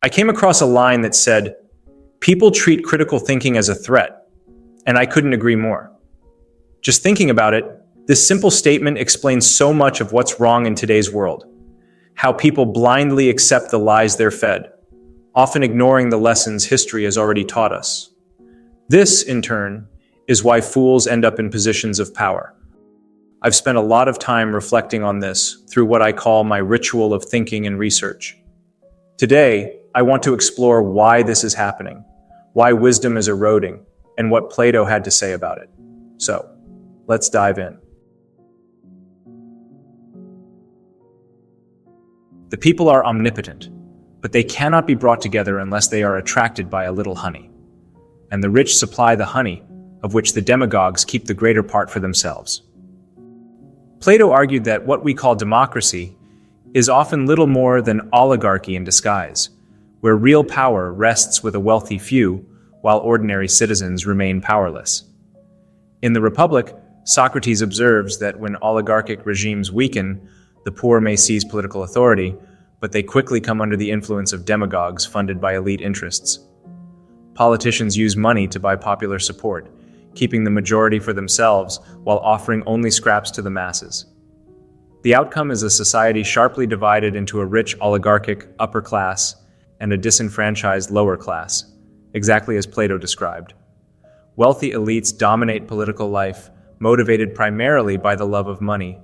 I came across a line that said, "People treat critical thinking as a threat," and I couldn't agree more. Just thinking about it, this simple statement explains so much of what's wrong in today's world. How people blindly accept the lies they're fed, often ignoring the lessons history has already taught us. This, in turn, is why fools end up in positions of power. I've spent a lot of time reflecting on this through what I call my ritual of thinking and research. Today, I want to explore why this is happening, why wisdom is eroding, and what Plato had to say about it. So, let's dive in. The people are omnipotent, but they cannot be brought together unless they are attracted by a little honey. And the rich supply the honey, of which the demagogues keep the greater part for themselves. Plato argued that what we call democracy is often little more than oligarchy in disguise, where real power rests with a wealthy few while ordinary citizens remain powerless. In the Republic, Socrates observes that when oligarchic regimes weaken, the poor may seize political authority, but they quickly come under the influence of demagogues funded by elite interests. Politicians use money to buy popular support, keeping the majority for themselves while offering only scraps to the masses. The outcome is a society sharply divided into a rich oligarchic upper class and a disenfranchised lower class, exactly as Plato described. Wealthy elites dominate political life, motivated primarily by the love of money.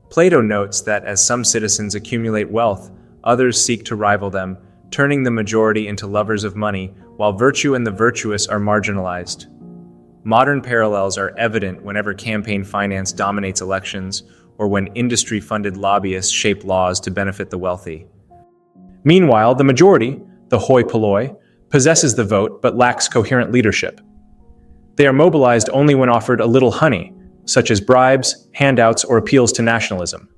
Plato notes that as some citizens accumulate wealth, others seek to rival them, turning the majority into lovers of money, while virtue and the virtuous are marginalized. Modern parallels are evident whenever campaign finance dominates elections or when industry-funded lobbyists shape laws to benefit the wealthy. Meanwhile, the majority, the hoi polloi, possesses the vote but lacks coherent leadership. They are mobilized only when offered a little honey, such as bribes, handouts, or appeals to nationalism.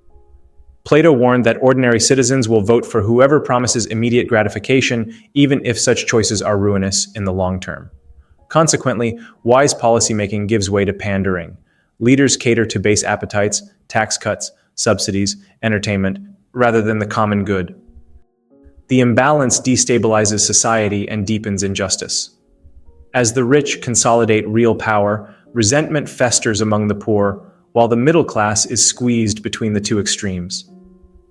Plato warned that ordinary citizens will vote for whoever promises immediate gratification, even if such choices are ruinous in the long term. Consequently, wise policymaking gives way to pandering. Leaders cater to base appetites, tax cuts, subsidies, entertainment, rather than the common good. The imbalance destabilizes society and deepens injustice. As the rich consolidate real power, resentment festers among the poor, while the middle class is squeezed between the two extremes.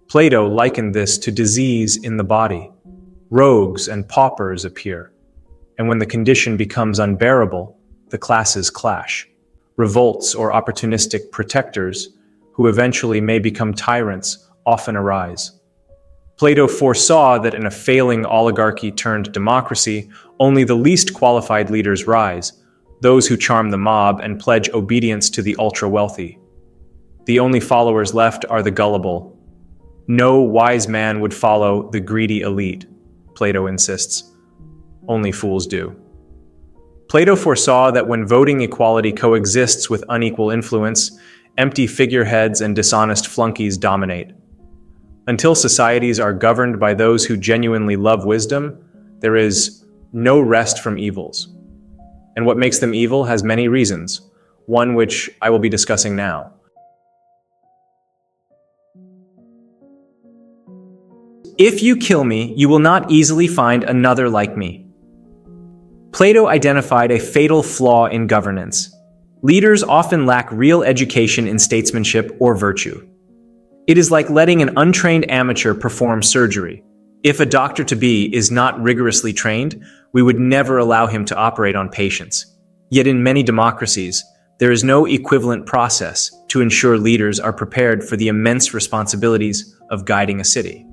Plato likened this to disease in the body. Rogues and paupers appear, and when the condition becomes unbearable, the classes clash. Revolts or opportunistic protectors, who eventually may become tyrants, often arise. Plato foresaw that in a failing oligarchy turned democracy, only the least qualified leaders rise, those who charm the mob and pledge obedience to the ultra-wealthy. The only followers left are the gullible. No wise man would follow the greedy elite, Plato insists. Only fools do. Plato foresaw that when voting equality coexists with unequal influence, empty figureheads and dishonest flunkies dominate. Until societies are governed by those who genuinely love wisdom, there is no rest from evils. And what makes them evil has many reasons, one which I will be discussing now. If you kill me, you will not easily find another like me. Plato identified a fatal flaw in governance. Leaders often lack real education in statesmanship or virtue. It is like letting an untrained amateur perform surgery. If a doctor-to-be is not rigorously trained, we would never allow him to operate on patients. Yet in many democracies, there is no equivalent process to ensure leaders are prepared for the immense responsibilities of guiding a city.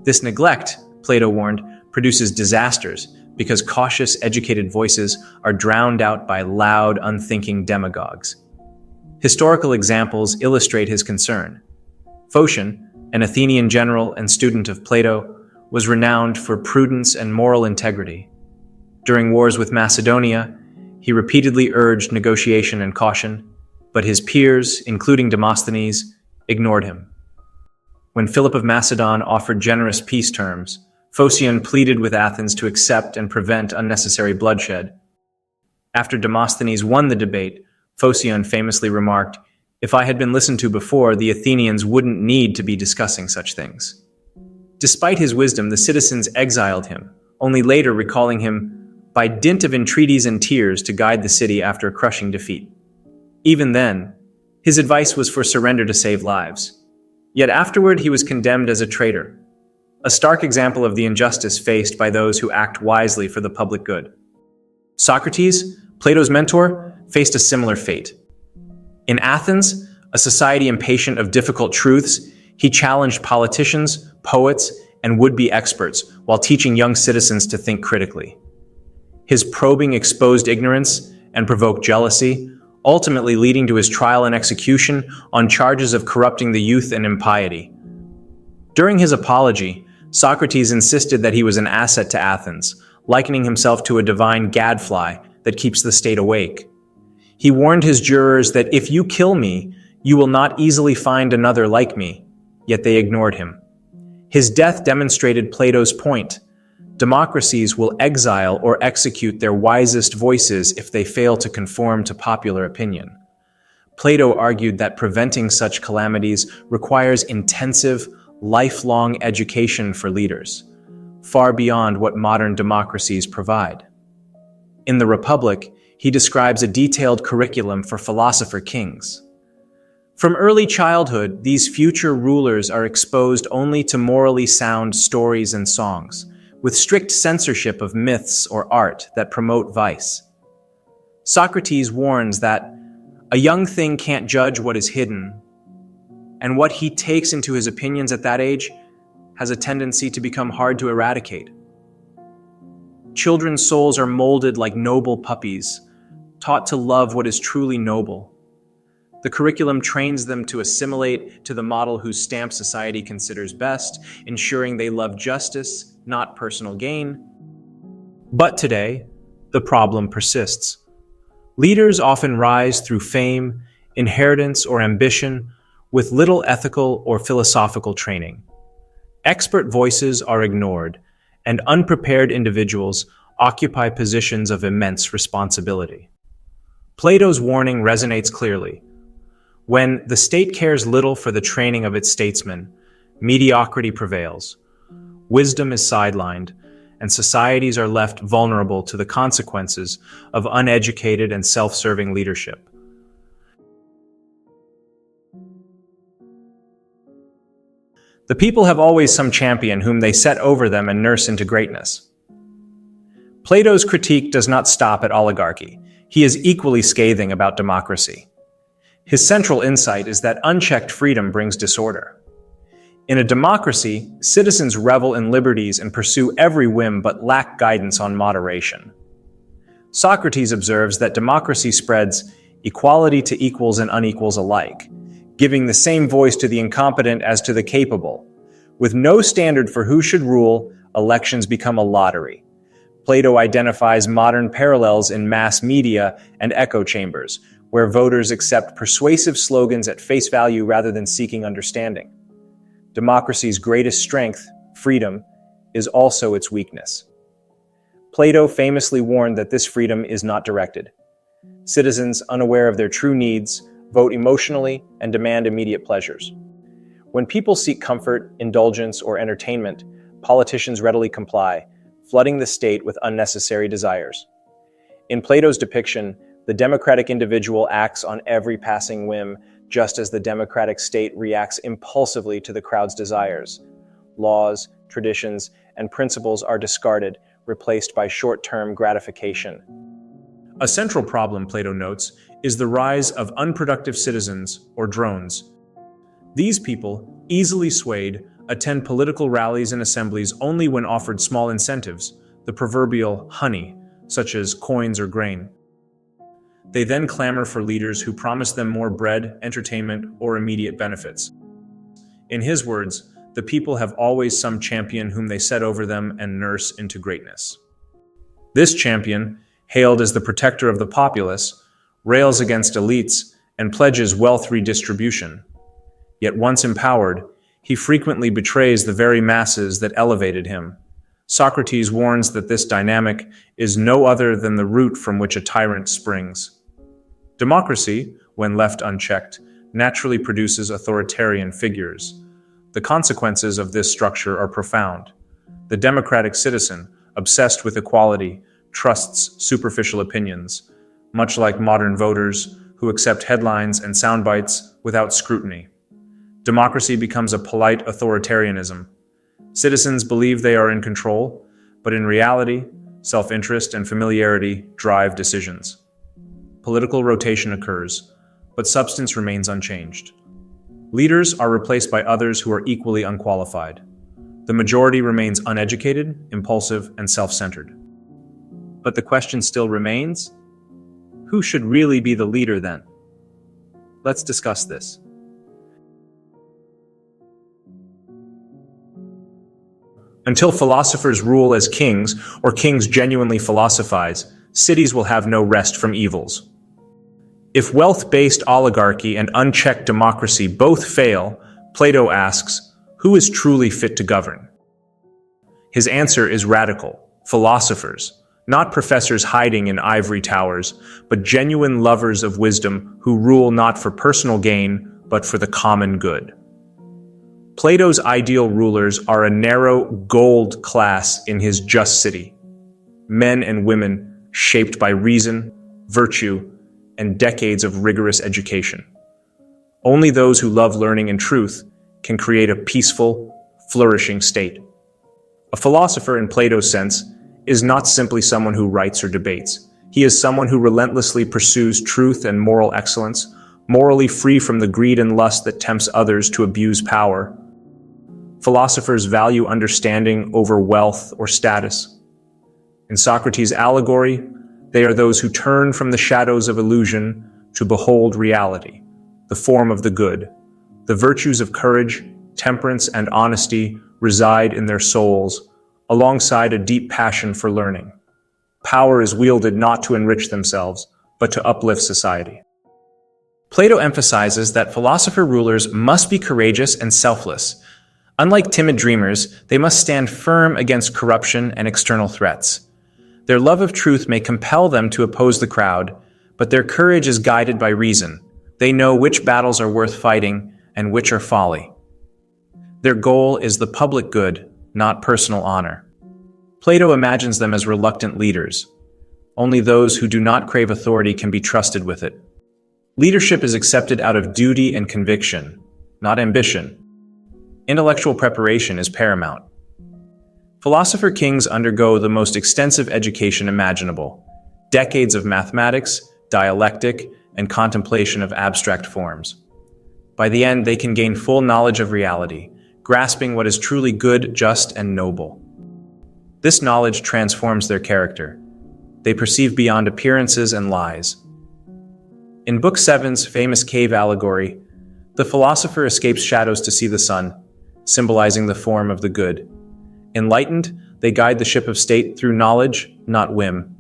This neglect, Plato warned, produces disasters because cautious, educated voices are drowned out by loud, unthinking demagogues. Historical examples illustrate his concern. Phocion, an Athenian general and student of Plato, was renowned for prudence and moral integrity. During wars with Macedonia, he repeatedly urged negotiation and caution, but his peers, including Demosthenes, ignored him. When Philip of Macedon offered generous peace terms, Phocion pleaded with Athens to accept and prevent unnecessary bloodshed. After Demosthenes won the debate, Phocion famously remarked, "If I had been listened to before, the Athenians wouldn't need to be discussing such things." Despite his wisdom, the citizens exiled him, only later recalling him by dint of entreaties and tears to guide the city after a crushing defeat. Even then, his advice was for surrender to save lives. Yet afterward he was condemned as a traitor, a stark example of the injustice faced by those who act wisely for the public good. Socrates, Plato's mentor, faced a similar fate. In Athens, a society impatient of difficult truths, he challenged politicians, poets, and would-be experts while teaching young citizens to think critically. His probing exposed ignorance and provoked jealousy, ultimately leading to his trial and execution on charges of corrupting the youth and impiety. During his apology, Socrates insisted that he was an asset to Athens, likening himself to a divine gadfly that keeps the state awake. He warned his jurors that if you kill me, you will not easily find another like me, yet they ignored him. His death demonstrated Plato's point. Democracies will exile or execute their wisest voices if they fail to conform to popular opinion. Plato argued that preventing such calamities requires intensive, lifelong education for leaders, far beyond what modern democracies provide. In the Republic, he describes a detailed curriculum for philosopher kings. From early childhood, these future rulers are exposed only to morally sound stories and songs, with strict censorship of myths or art that promote vice. Socrates warns that a young thing can't judge what is hidden, and what he takes into his opinions at that age has a tendency to become hard to eradicate. Children's souls are molded like noble puppies, taught to love what is truly noble. The curriculum trains them to assimilate to the model whose stamp society considers best, ensuring they love justice, not personal gain. But today, the problem persists. Leaders often rise through fame, inheritance, or ambition with little ethical or philosophical training. Expert voices are ignored, and unprepared individuals occupy positions of immense responsibility. Plato's warning resonates clearly. When the state cares little for the training of its statesmen, mediocrity prevails, wisdom is sidelined, and societies are left vulnerable to the consequences of uneducated and self-serving leadership. The people have always some champion whom they set over them and nurse into greatness. Plato's critique does not stop at oligarchy. He is equally scathing about democracy. His central insight is that unchecked freedom brings disorder. In a democracy, citizens revel in liberties and pursue every whim but lack guidance on moderation. Socrates observes that democracy spreads equality to equals and unequals alike, giving the same voice to the incompetent as to the capable. With no standard for who should rule, elections become a lottery. Plato identifies modern parallels in mass media and echo chambers, where voters accept persuasive slogans at face value rather than seeking understanding. Democracy's greatest strength, freedom, is also its weakness. Plato famously warned that this freedom is not directed. Citizens, unaware of their true needs, vote emotionally and demand immediate pleasures. When people seek comfort, indulgence, or entertainment, politicians readily comply, flooding the state with unnecessary desires. In Plato's depiction, the democratic individual acts on every passing whim, just as the democratic state reacts impulsively to the crowd's desires. Laws, traditions, and principles are discarded, replaced by short-term gratification. A central problem, Plato notes, is the rise of unproductive citizens, or drones. These people, easily swayed, attend political rallies and assemblies only when offered small incentives, the proverbial honey, such as coins or grain. They then clamor for leaders who promise them more bread, entertainment, or immediate benefits. In his words, the people have always some champion whom they set over them and nurse into greatness. This champion, hailed as the protector of the populace, rails against elites and pledges wealth redistribution. Yet once empowered, he frequently betrays the very masses that elevated him. Socrates warns that this dynamic is no other than the root from which a tyrant springs. Democracy, when left unchecked, naturally produces authoritarian figures. The consequences of this structure are profound. The democratic citizen, obsessed with equality, trusts superficial opinions, much like modern voters who accept headlines and sound bites without scrutiny. Democracy becomes a polite authoritarianism. Citizens believe they are in control, but in reality, self-interest and familiarity drive decisions. Political rotation occurs, but substance remains unchanged. Leaders are replaced by others who are equally unqualified. The majority remains uneducated, impulsive, and self-centered. But the question still remains, who should really be the leader then? Let's discuss this. Until philosophers rule as kings, or kings genuinely philosophize, cities will have no rest from evils. If wealth-based oligarchy and unchecked democracy both fail, Plato asks, who is truly fit to govern? His answer is radical: philosophers, not professors hiding in ivory towers, but genuine lovers of wisdom who rule not for personal gain, but for the common good. Plato's ideal rulers are a narrow gold class in his just city, men and women shaped by reason, virtue, and decades of rigorous education. Only those who love learning and truth can create a peaceful, flourishing state. A philosopher in Plato's sense is not simply someone who writes or debates. He is someone who relentlessly pursues truth and moral excellence, morally free from the greed and lust that tempts others to abuse power. Philosophers value understanding over wealth or status. In Socrates' allegory, they are those who turn from the shadows of illusion to behold reality, the form of the good. The virtues of courage, temperance, and honesty reside in their souls, alongside a deep passion for learning. Power is wielded not to enrich themselves, but to uplift society. Plato emphasizes that philosopher rulers must be courageous and selfless. Unlike timid dreamers, they must stand firm against corruption and external threats. Their love of truth may compel them to oppose the crowd, but their courage is guided by reason. They know which battles are worth fighting and which are folly. Their goal is the public good, not personal honor. Plato imagines them as reluctant leaders. Only those who do not crave authority can be trusted with it. Leadership is accepted out of duty and conviction, not ambition. Intellectual preparation is paramount. Philosopher kings undergo the most extensive education imaginable: decades of mathematics, dialectic, and contemplation of abstract forms. By the end, they can gain full knowledge of reality, grasping what is truly good, just, and noble. This knowledge transforms their character. They perceive beyond appearances and lies. In Book 7's famous cave allegory, the philosopher escapes shadows to see the sun, symbolizing the form of the good. Enlightened, they guide the ship of state through knowledge, not whim.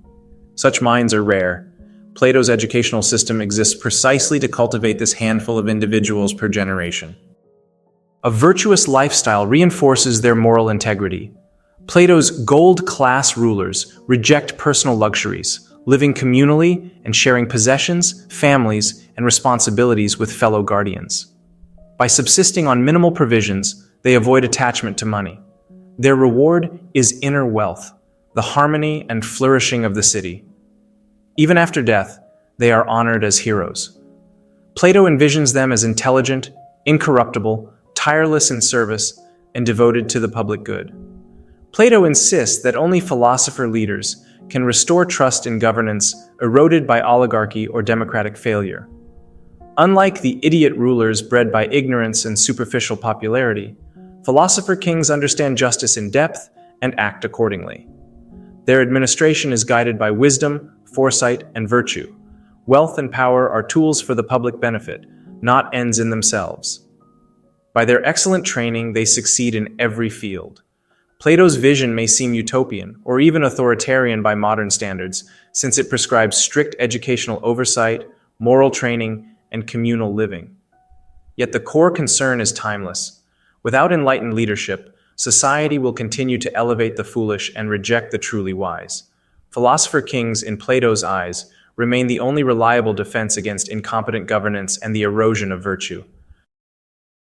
Such minds are rare. Plato's educational system exists precisely to cultivate this handful of individuals per generation. A virtuous lifestyle reinforces their moral integrity. Plato's gold-class rulers reject personal luxuries, living communally and sharing possessions, families, and responsibilities with fellow guardians. By subsisting on minimal provisions, they avoid attachment to money. Their reward is inner wealth, the harmony and flourishing of the city. Even after death, they are honored as heroes. Plato envisions them as intelligent, incorruptible, tireless in service, and devoted to the public good. Plato insists that only philosopher leaders can restore trust in governance eroded by oligarchy or democratic failure. Unlike the idiot rulers bred by ignorance and superficial popularity, philosopher kings understand justice in depth and act accordingly. Their administration is guided by wisdom, foresight, and virtue. Wealth and power are tools for the public benefit, not ends in themselves. By their excellent training, they succeed in every field. Plato's vision may seem utopian or even authoritarian by modern standards, since it prescribes strict educational oversight, moral training, and communal living. Yet the core concern is timeless. Without enlightened leadership, society will continue to elevate the foolish and reject the truly wise. Philosopher kings, in Plato's eyes, remain the only reliable defense against incompetent governance and the erosion of virtue.